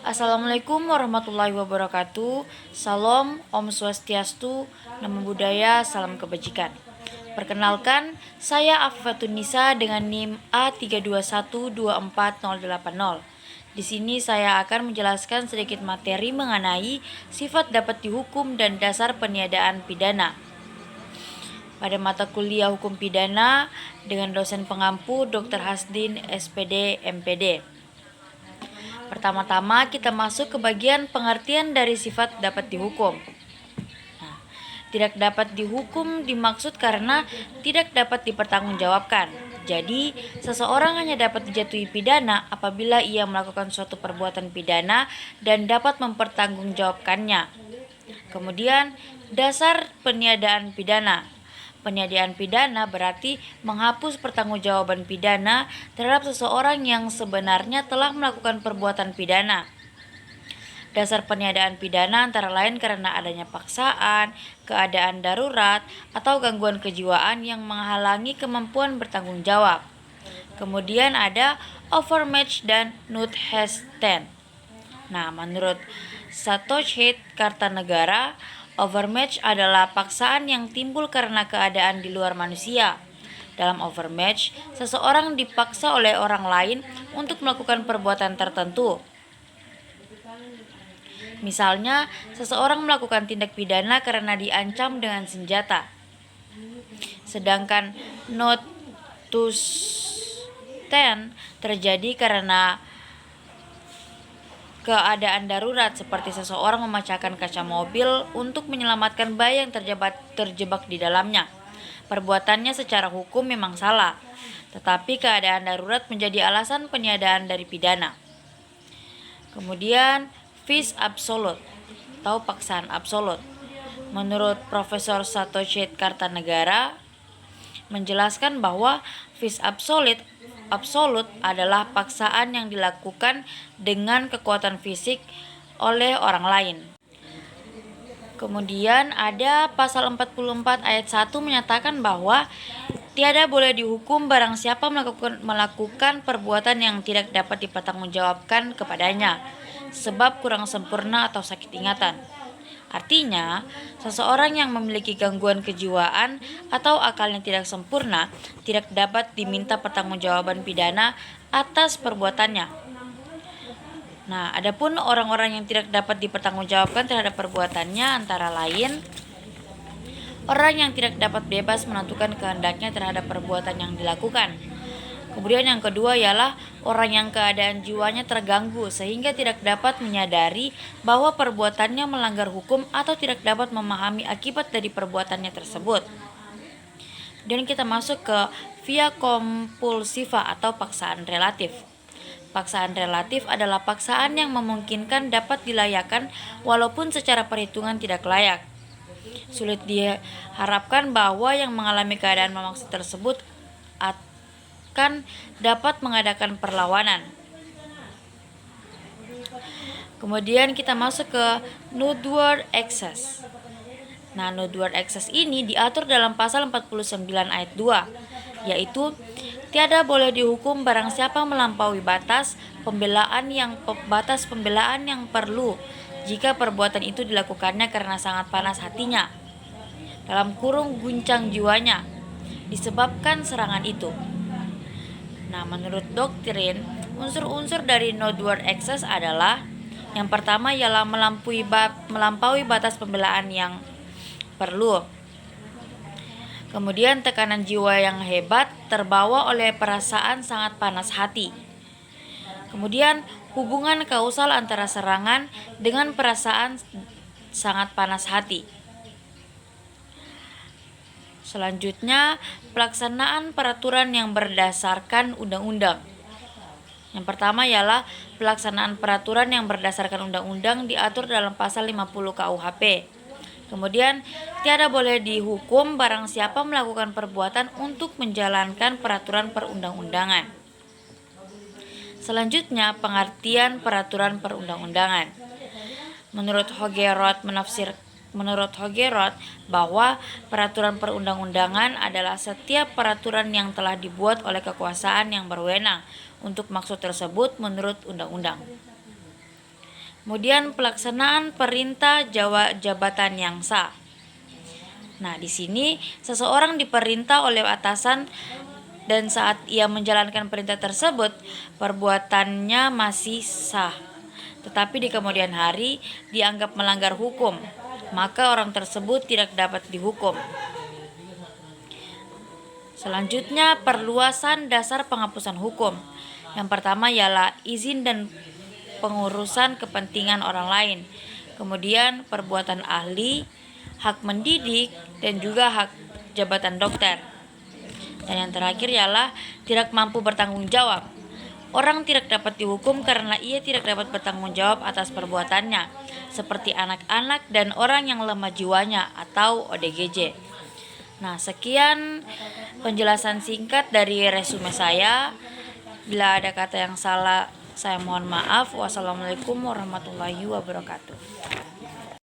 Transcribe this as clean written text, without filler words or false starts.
Assalamualaikum warahmatullahi wabarakatuh. Salam, Om Swastiastu, Namo Buddhaya, salam kebajikan. Perkenalkan, saya Afifatun Nisa dengan NIM A32124080. Di sini saya akan menjelaskan sedikit materi mengenai sifat dapat dihukum dan dasar peniadaan pidana. Pada mata kuliah hukum pidana dengan dosen pengampu Dr. Hasdin, SPD, MPD. Pertama-tama kita masuk ke bagian pengertian dari sifat dapat dihukum. Tidak dapat dihukum dimaksud karena tidak dapat dipertanggungjawabkan. Jadi, seseorang hanya dapat dijatuhi pidana apabila ia melakukan suatu perbuatan pidana dan dapat mempertanggungjawabkannya. Kemudian, dasar peniadaan pidana. Peniadaan pidana berarti menghapus pertanggungjawaban pidana terhadap seseorang yang sebenarnya telah melakukan perbuatan pidana. Dasar peniadaan pidana antara lain karena adanya paksaan, keadaan darurat, atau gangguan kejiwaan yang menghalangi kemampuan bertanggung jawab. Kemudian ada overmatch dan Nuthestan. Nah, menurut Satoshi Kartanegara, overmatch adalah paksaan yang timbul karena keadaan di luar manusia. Dalam overmatch, seseorang dipaksa oleh orang lain untuk melakukan perbuatan tertentu. Misalnya, seseorang melakukan tindak pidana karena diancam dengan senjata. Sedangkan Notustan terjadi karena keadaan darurat seperti seseorang memecahkan kaca mobil untuk menyelamatkan bayi yang terjebak di dalamnya. Perbuatannya secara hukum memang salah, tetapi keadaan darurat menjadi alasan peniadaan dari pidana. Kemudian, vis absolute atau paksaan absolut. Menurut Profesor Satoshi Kartanegara menjelaskan bahwa vis absolut adalah paksaan yang dilakukan dengan kekuatan fisik oleh orang lain. Kemudian ada pasal 44 ayat 1 menyatakan bahwa tiada boleh dihukum barang siapa melakukan perbuatan yang tidak dapat dipertanggungjawabkan kepadanya, sebab kurang sempurna atau sakit ingatan. Artinya, seseorang yang memiliki gangguan kejiwaan atau akalnya tidak sempurna tidak dapat diminta pertanggungjawaban pidana atas perbuatannya. Nah, adapun orang-orang yang tidak dapat dipertanggungjawabkan terhadap perbuatannya antara lain orang yang tidak dapat bebas menentukan kehendaknya terhadap perbuatan yang dilakukan. Kemudian yang kedua ialah orang yang keadaan jiwanya terganggu sehingga tidak dapat menyadari bahwa perbuatannya melanggar hukum atau tidak dapat memahami akibat dari perbuatannya tersebut. Dan kita masuk ke via compulsiva atau paksaan relatif. Paksaan relatif adalah paksaan yang memungkinkan dapat dilayakan walaupun secara perhitungan tidak layak. Sulit diharapkan bahwa yang mengalami keadaan memaksa tersebut akan dapat mengadakan perlawanan. Kemudian kita masuk ke Nudward Excess. Nah, Nudward Excess ini diatur dalam pasal 49 ayat 2, yaitu tiada boleh dihukum barang siapa melampaui batas pembelaan yang perlu jika perbuatan itu dilakukannya karena sangat panas hatinya, dalam kurung guncang jiwanya, disebabkan serangan itu. Nah, menurut doktrin, unsur-unsur dari Nudward Excess adalah yang pertama ialah melampaui batas pembelaan yang perlu. Kemudian tekanan jiwa yang hebat terbawa oleh perasaan sangat panas hati. Kemudian hubungan kausal antara serangan dengan perasaan sangat panas hati. Selanjutnya, pelaksanaan peraturan yang berdasarkan undang-undang. Yang pertama ialah pelaksanaan peraturan yang berdasarkan undang-undang diatur dalam pasal 50 KUHP. Kemudian, tiada boleh dihukum barang siapa melakukan perbuatan untuk menjalankan peraturan perundang-undangan. Selanjutnya, pengertian peraturan perundang-undangan. Menurut Hogeroth bahwa peraturan perundang-undangan adalah setiap peraturan yang telah dibuat oleh kekuasaan yang berwenang untuk maksud tersebut menurut undang-undang. Kemudian pelaksanaan perintah jabatan yang sah. Nah, di sini seseorang diperintah oleh atasan dan saat ia menjalankan perintah tersebut, perbuatannya masih sah. Tetapi di kemudian hari dianggap melanggar hukum, maka orang tersebut tidak dapat dihukum. Selanjutnya, perluasan dasar penghapusan hukum. Yang pertama ialah izin dan pengurusan kepentingan orang lain. Kemudian perbuatan ahli, hak mendidik, dan juga hak jabatan dokter. Dan yang terakhir ialah tidak mampu bertanggung jawab. Orang tidak dapat dihukum karena ia tidak dapat bertanggung jawab atas perbuatannya, seperti anak-anak dan orang yang lemah jiwanya atau ODGJ. Nah, sekian penjelasan singkat dari resume saya. Bila ada kata yang salah, saya mohon maaf. Wassalamualaikum warahmatullahi wabarakatuh.